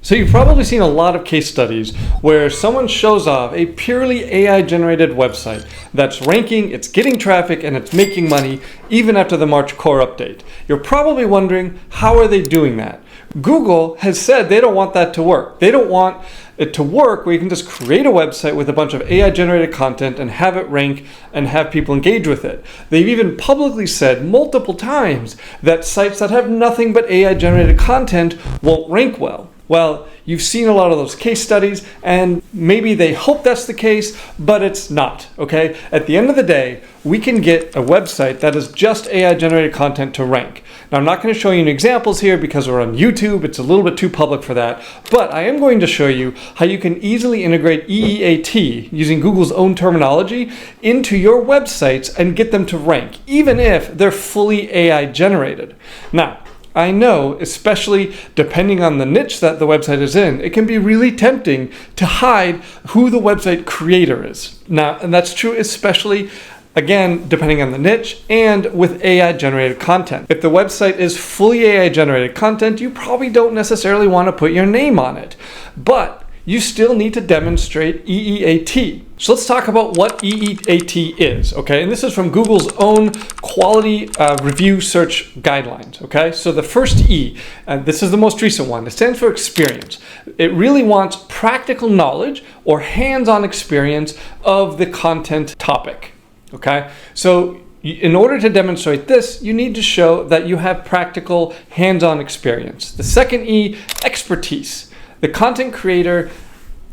So you've probably seen a lot of case studies where someone shows off a purely AI generated website that's ranking, it's getting traffic, and it's making money even after the March core update. You're probably wondering, how are they doing that? Google has said they don't want that to work. They don't want it to work where you can just create a website with a bunch of AI generated content and have it rank and have people engage with it. They've even publicly said multiple times that sites that have nothing but AI generated content won't rank well. Well, you've seen a lot of those case studies, and maybe they hope that's the case, but it's not, okay? At the end of the day, we can get a website that is just AI-generated content to rank. Now, I'm not going to show you any examples here because we're on YouTube. It's a little bit too public for that, but I am going to show you how you can easily integrate EEAT, using Google's own terminology, into your websites and get them to rank, even if they're fully AI-generated. Now, I know, especially depending on the niche that the website is in, it can be really tempting to hide who the website creator is. Now, and that's true especially, again, depending on the niche and with AI generated content. If the website is fully AI generated content, you probably don't necessarily want to put your name on it, but you still need to demonstrate EEAT. So let's talk about what EEAT is, okay? And this is from Google's own quality review search guidelines, okay? So the first E, and this is the most recent one, it stands for experience. It really wants practical knowledge or hands-on experience of the content topic, okay? So in order to demonstrate this, you need to show that you have practical hands-on experience. The second E, expertise. The content creator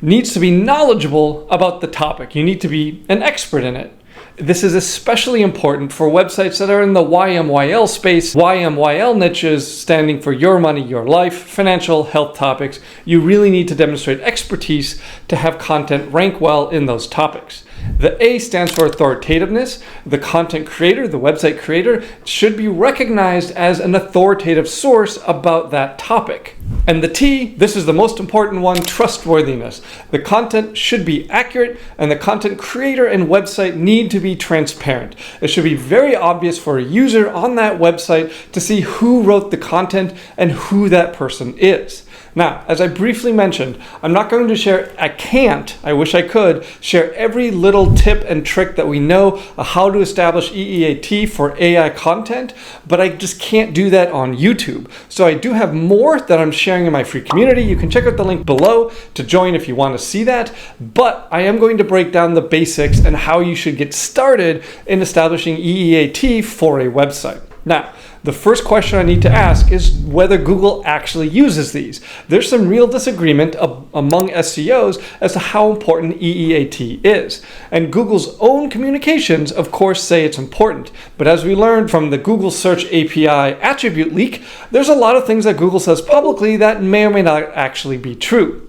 needs to be knowledgeable about the topic. You need to be an expert in it. This is especially important for websites that are in the YMYL space. YMYL niches standing for your money, your life, financial, health topics. You really need to demonstrate expertise to have content rank well in those topics. The A stands for authoritativeness. The content creator, the website creator, should be recognized as an authoritative source about that topic. And the T, this is the most important one, trustworthiness. The content should be accurate, and the content creator and website need to be transparent. It should be very obvious for a user on that website to see who wrote the content and who that person is. Now, as I briefly mentioned, I'm not going to share, I wish I could, share every little tip and trick that we know how to establish EEAT for AI content, but I just can't do that on YouTube. So I do have more that I'm sharing in my free community. You can check out the link below to join if you want to see that, but I am going to break down the basics and how you should get started in establishing EEAT for a website. Now, the first question I need to ask is whether Google actually uses these. There's some real disagreement among SEOs as to how important EEAT is. And Google's own communications, of course, say it's important. But as we learned from the Google Search API attribute leak, there's a lot of things that Google says publicly that may or may not actually be true.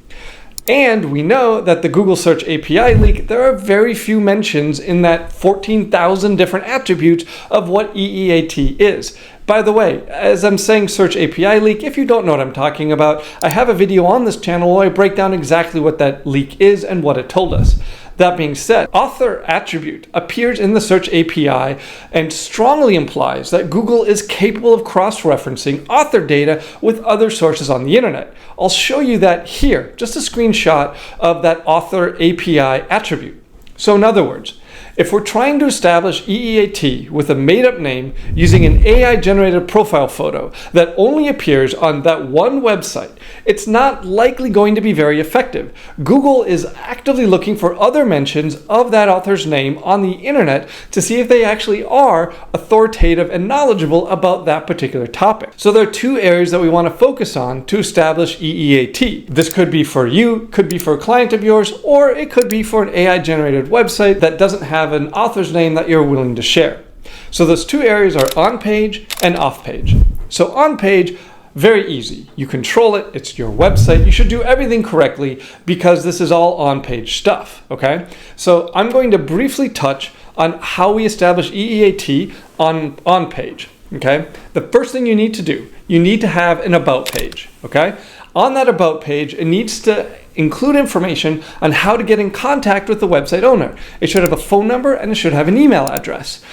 And we know that the Google Search API leak, there are very few mentions in that 14,000 different attributes of what EEAT is. By the way, as I'm saying Search API leak, if you don't know what I'm talking about, I have a video on this channel where I break down exactly what that leak is and what it told us. That being said, author attribute appears in the Search API and strongly implies that Google is capable of cross-referencing author data with other sources on the internet. I'll show you that here, just a screenshot of that author API attribute. So in other words, if we're trying to establish EEAT with a made-up name using an AI-generated profile photo that only appears on that one website, it's not likely going to be very effective. Google is actively looking for other mentions of that author's name on the internet to see if they actually are authoritative and knowledgeable about that particular topic. So there are two areas that we want to focus on to establish EEAT. This could be for you, could be for a client of yours, or it could be for an AI-generated website that doesn't have an author's name that you're willing to share. So those two areas are on page and off page. So on page, very easy. You control it, it's your website. You should do everything correctly because this is all on page stuff, okay? So I'm going to briefly touch on how we establish EEAT on page, okay? The first thing you need to do, you need to have an about page, okay? On that about page, it needs to include information on how to get in contact with the website owner. It should have a phone number and it should have an email address.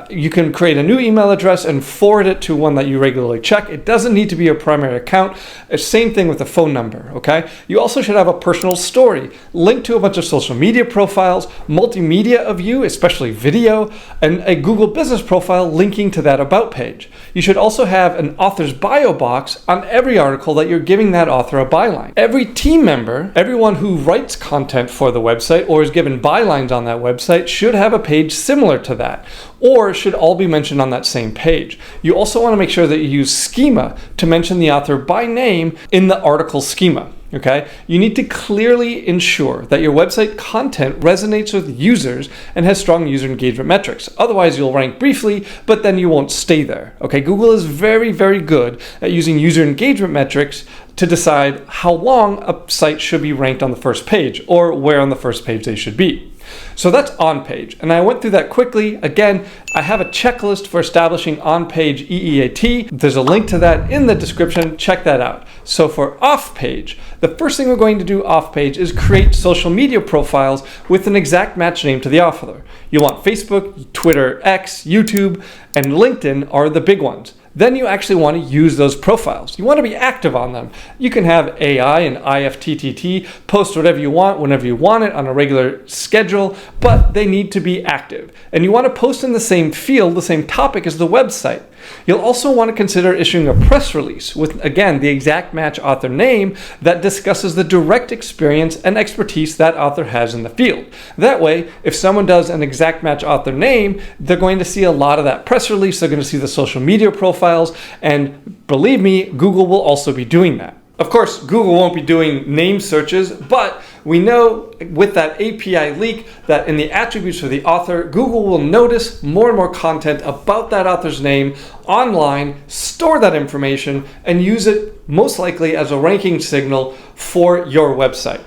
You can create a new email address and forward it to one that you regularly check. It doesn't need to be your primary account. Same thing with the phone number, okay? You also should have a personal story, linked to a bunch of social media profiles, multimedia of you, especially video, and a Google business profile linking to that about page. You should also have an author's bio box on every article that you're giving that author a byline. Every team member, everyone who writes content for the website or is given bylines on that website should have a page similar to that, or should all be mentioned on that same page. You also want to make sure that you use schema to mention the author by name in the article schema. Okay, you need to clearly ensure that your website content resonates with users and has strong user engagement metrics. Otherwise, you'll rank briefly, but then you won't stay there. Okay, Google is very, very good at using user engagement metrics to decide how long a site should be ranked on the first page or where on the first page they should be. So that's on page, and I went through that quickly. Again, I have a checklist for establishing on-page EEAT. There's a link to that in the description. Check that out. So for off-page, the first thing we're going to do off-page is create social media profiles with an exact match name to the author. You want Facebook, Twitter, X, YouTube, and LinkedIn are the big ones. Then you actually want to use those profiles. You want to be active on them. You can have AI and IFTTT post whatever you want, whenever you want it on a regular schedule, but they need to be active. And you want to post in the same field, the same topic as the website. You'll also want to consider issuing a press release with, again, the exact match author name that discusses the direct experience and expertise that author has in the field. That way, if someone does an exact match author name, they're going to see a lot of that press release. They're going to see the social media profiles, and believe me, Google will also be doing that. Of course, Google won't be doing name searches, but we know with that API leak that in the attributes for the author, Google will notice more and more content about that author's name online, store that information, and use it most likely as a ranking signal for your website.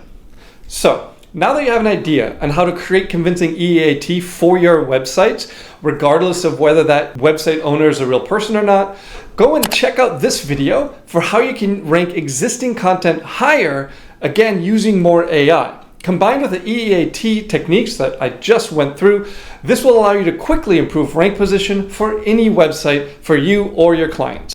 So, now that you have an idea on how to create convincing EEAT for your websites, regardless of whether that website owner is a real person or not, go and check out this video for how you can rank existing content higher, again, using more AI. Combined with the EEAT techniques that I just went through, this will allow you to quickly improve rank position for any website for you or your clients.